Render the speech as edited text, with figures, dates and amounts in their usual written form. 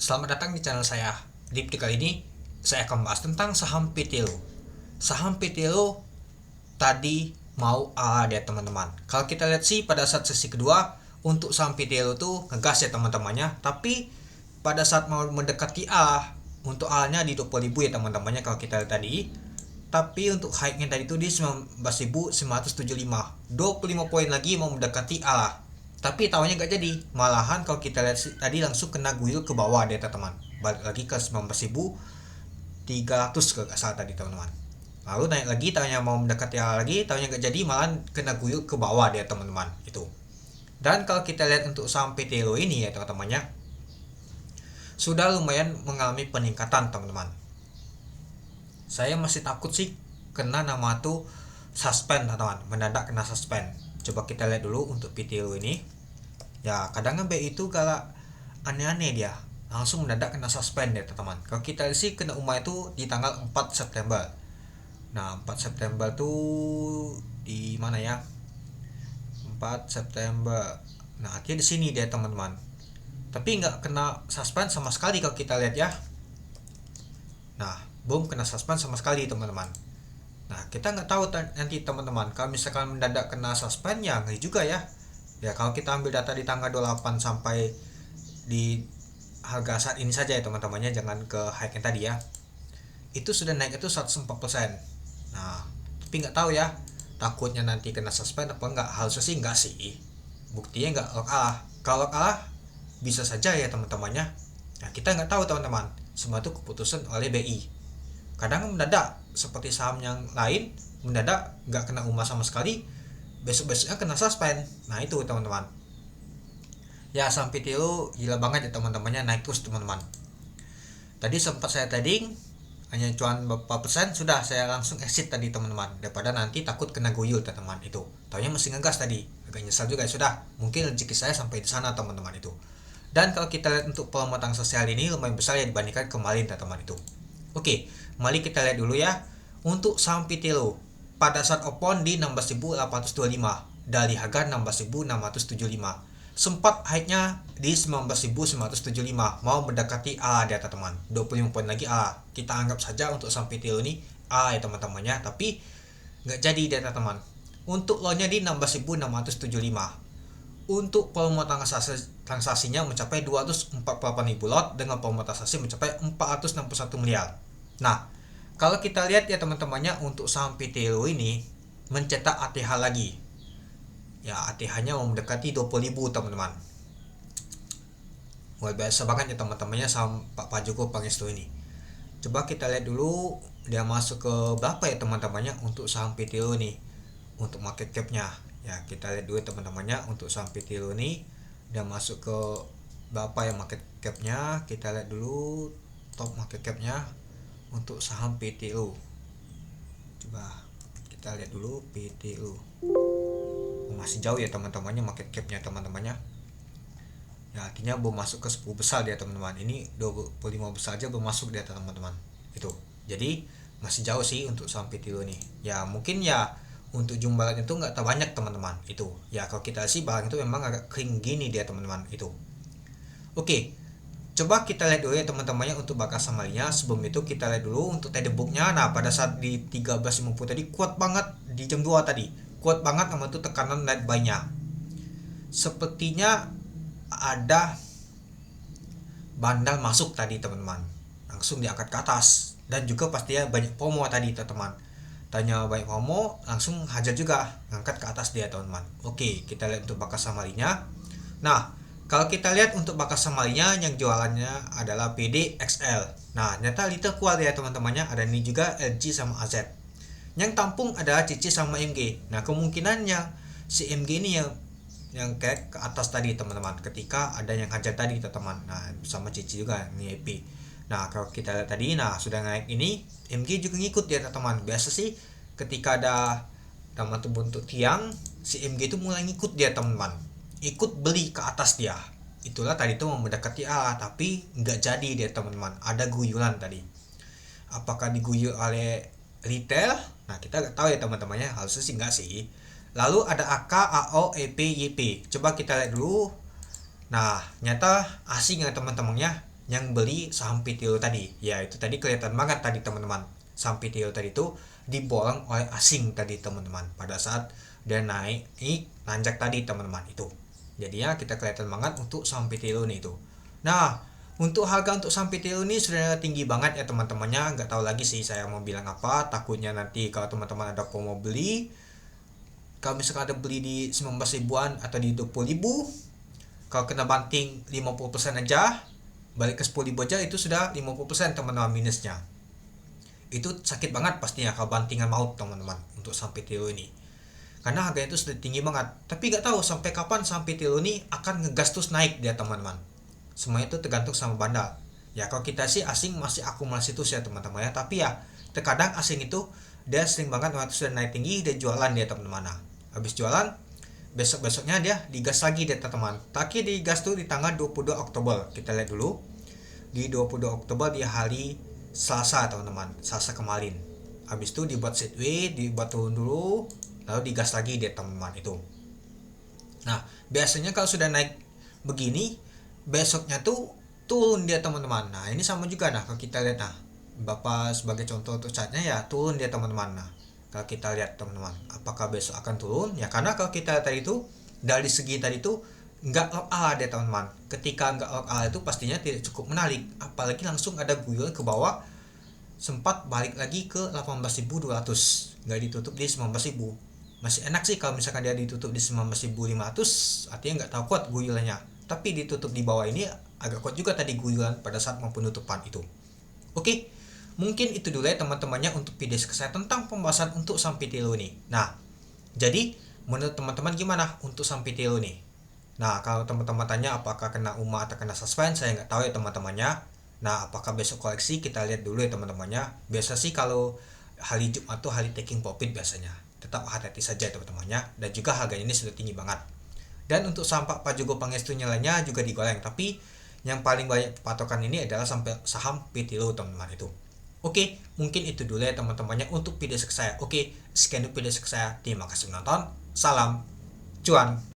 Selamat datang di channel saya. Di video kali ini saya akan membahas tentang saham PTLO. Saham PTLO tadi mau A ya teman-teman. Kalau kita lihat sih pada saat sesi kedua untuk saham PTLO tuh ngegas ya teman-temannya, tapi pada saat mau mendekati A untuk A-nya di 20.000 ya teman-temannya kalau kita lihat tadi. Tapi untuk high-nya tadi itu di 19.975, 25 poin lagi mau mendekati A. Tapi tahunya nggak jadi, malahan kalau kita lihat tadi langsung kena guyur ke bawah deh teman-teman, balik lagi ke 19.300 kalau nggak salah tadi teman-teman. Lalu naik lagi, tahunya mau mendekati A lagi, tahunya nggak jadi, malahan kena guyur ke bawah deh teman-teman itu. Dan kalau kita lihat untuk saham PTLO ini ya teman-temannya, sudah lumayan mengalami peningkatan teman-teman. Saya masih takut sih kena nama tuh suspend teman-teman, mendadak kena suspend. Coba kita lihat dulu untuk PTLO ini. Ya kadang BI itu kalau aneh-aneh dia langsung mendadak kena suspend ya teman-teman. Kalau kita lihat sih kena umah itu di tanggal 4 September. Nah 4 September tuh di mana ya? 4 September. Nah artinya di sini dia teman-teman. Tapi nggak kena suspend sama sekali kalau kita lihat ya. Nah belum kena suspend sama sekali teman-teman. Nah kita nggak tahu nanti teman-teman, kalau misalkan mendadak kena suspend ya ngeri juga ya. Ya kalau kita ambil data di tanggal 28 sampai di harga saat ini saja ya teman-temannya, jangan ke high yang tadi ya. Itu sudah naik itu 104%. Nah tapi nggak tahu ya, takutnya nanti kena suspend apa enggak. Harusnya sih enggak sih, buktinya enggak lock kalah. Kalau kalah bisa saja ya teman-temannya. Nah kita nggak tahu teman-teman, semua itu keputusan oleh BI. Kadang mendadak seperti saham yang lain, mendadak nggak kena umah sama sekali, besok-besoknya kena suspend. Nah itu teman-teman ya, saham PTLO gila banget ya teman-temannya, naik terus teman-teman. Tadi sempat saya trading hanya cuan beberapa persen, sudah saya langsung exit tadi teman-teman, daripada nanti takut kena guyur teman-teman. Itu taunya masih ngegas tadi, agak nyesal juga ya. Sudah mungkin rezeki saya sampai di sana teman-teman itu. Dan kalau kita lihat untuk pengamatan sosial ini lumayan besar ya dibandingkan kemarin teman-teman itu. Oke, mari kita lihat dulu ya untuk saham PTLO pada saat open di 16.825 dari harga 16.675. Sempat high-nya di 19.975, mau mendekati A ya teman-teman. 25 poin lagi A. Kita anggap saja untuk saham PTLO ini A ya teman-temannya, tapi nggak jadi ya teman-teman. Untuk low-nya di 16.675. Untuk volume transaksinya mencapai 248.000 lot dengan volume transaksi mencapai 461 miliar. Nah, kalau kita lihat ya teman-temannya, untuk saham PTLO ini mencetak ATH lagi. Ya, ATH-nya mau mendekati 20.000 teman-teman. Luar biasa banget ya teman-temannya saham Pak Joko Pangestu ini. Coba kita lihat dulu dia masuk ke berapa ya teman-temannya untuk saham PTLO ini. Untuk market cap-nya ya kita lihat dulu teman-temannya, untuk saham PTLO ini dia masuk ke berapa ya market cap-nya. Kita lihat dulu top market cap-nya untuk saham PTLO. Coba kita lihat dulu PTLO. Masih jauh ya teman-temannya market cap-nya teman-temannya. Ya artinya belum masuk ke 10 besar dia teman-teman. Ini 25 besar aja belum masuk dia teman-teman. Itu. Jadi masih jauh sih untuk saham PTLO nih. Ya mungkin ya untuk jumlahnya itu nggak terlalu banyak teman-teman itu. Ya kalau kita sih barang itu memang agak kering gini dia teman-teman itu. Oke, coba kita lihat dulu ya teman-temannya untuk bakas samarinya. Sebelum itu kita lihat dulu untuk tadi booknya. Nah pada saat di 13.50 tadi kuat banget di jam 2 tadi, kuat banget sama tuh tekanan net buy-nya. Sepertinya ada bandal masuk tadi teman-teman, langsung diangkat ke atas. Dan juga pastinya banyak promo tadi teman-teman, tanya banyak promo langsung hajar juga ngangkat ke atas dia teman-teman. Oke, kita lihat untuk bakas samarinya. Nah kalau kita lihat untuk bakas samarinya yang jualannya adalah PDXL. Nah ternyata little kuat ya teman-temannya, ada ini juga LG sama AZ. Yang tampung adalah CC sama MG. Nah kemungkinannya si MG ini yang kayak ke atas tadi teman-teman, ketika ada yang hajar tadi teman-teman. Nah sama CC juga ini EP. Nah kalau kita lihat tadi, nah sudah naik ini, MG juga ngikut ya teman-teman. Biasa sih ketika ada teman tuh bentuk tiang, si MG itu mulai ngikut dia teman-teman, ikut beli ke atas dia. Itulah tadi tuh mau mendekati A, tapi nggak jadi dia teman-teman. Ada guyuran tadi, apakah diguyur oleh retail? Nah kita nggak tahu ya teman-temannya, harusnya sih nggak sih. Lalu ada AK, AO, EP, YP. Coba kita lihat dulu. Nah nyata asing ya teman-temannya, yang beli saham Pitilo tadi. Ya itu tadi kelihatan banget tadi teman-teman, saham Pitilo tadi itu diborong oleh asing tadi teman-teman pada saat dia naik nanjak tadi teman-teman itu. Jadinya kita kelihatan banget untuk saham Pitilo nih itu. Nah, untuk harga untuk saham Pitilo ini sudah tinggi banget ya teman-temannya. Nggak tahu lagi sih saya mau bilang apa, takutnya nanti kalau teman-teman ada promo beli, kalau misalkan ada beli di 19 ribuan atau di 20 ribu, kalau kena banting 50% aja, balik ke 10 ribu aja, itu sudah 50% teman-teman minusnya. Itu sakit banget pastinya kalau bantingan maut teman-teman untuk saham Pitilo ini, karena harganya itu sudah tinggi banget. Tapi nggak tahu sampai kapan saham Pitilo ini akan ngegas terus naik dia teman-teman. Semuanya itu tergantung sama bandar. Ya kalau kita sih asing masih akumulasi terus ya teman-teman ya, tapi ya terkadang asing itu dia sering banget waktu sudah naik tinggi dia jualan dia teman-teman. Nah, habis jualan besok-besoknya dia digas lagi dia teman-teman. Tapi digas tuh di tanggal 22 Oktober. Kita lihat dulu. Di 22 Oktober di hari Selasa teman-teman, Selasa kemarin. Habis itu dibuat sideway, dibuat turun dulu, lalu digas lagi dia teman-teman itu. Nah, biasanya kalau sudah naik begini, besoknya tuh turun dia teman-teman. Nah, ini sama juga. Nah, kalau kita lihat, nah Bapak sebagai contoh untuk chartnya ya turun dia teman-teman. Nah, kalau kita lihat teman-teman, apakah besok akan turun? Ya karena kalau kita tadi itu dari segi tadi itu nggak lock A deh teman-teman. Ketika nggak lock A itu pastinya tidak cukup menarik, apalagi langsung ada guyur ke bawah, sempat balik lagi ke 18.200, nggak ditutup di 19.000. Masih enak sih kalau misalkan dia ditutup di 19.500, artinya nggak tahu kuat guyurannya. Tapi ditutup di bawah ini agak kuat juga tadi guyuran pada saat mau penutupan itu. Oke, mungkin itu dulu ya teman-temannya untuk video saya tentang pembahasan untuk saham Pitilo ini. Nah, jadi menurut teman-teman gimana untuk saham Pitilo ini? Nah, kalau teman-teman tanya apakah kena UMA atau kena suspend, saya nggak tahu ya teman-temannya. Nah, apakah besok koleksi, kita lihat dulu ya teman-temannya. Biasa sih kalau hari Jumat atau hari taking profit biasanya. Tetap hati-hati saja teman-temannya. Dan juga harganya ini sudah tinggi banget. Dan untuk saham Pak Jogo Pangestu lainnya juga digoreng. Tapi yang paling banyak patokan ini adalah saham Pitilo teman-teman itu. Oke, mungkin itu dulu ya teman-temannya untuk video saya. Oke, sekian dulu video saya. Terima kasih menonton. Salam cuan.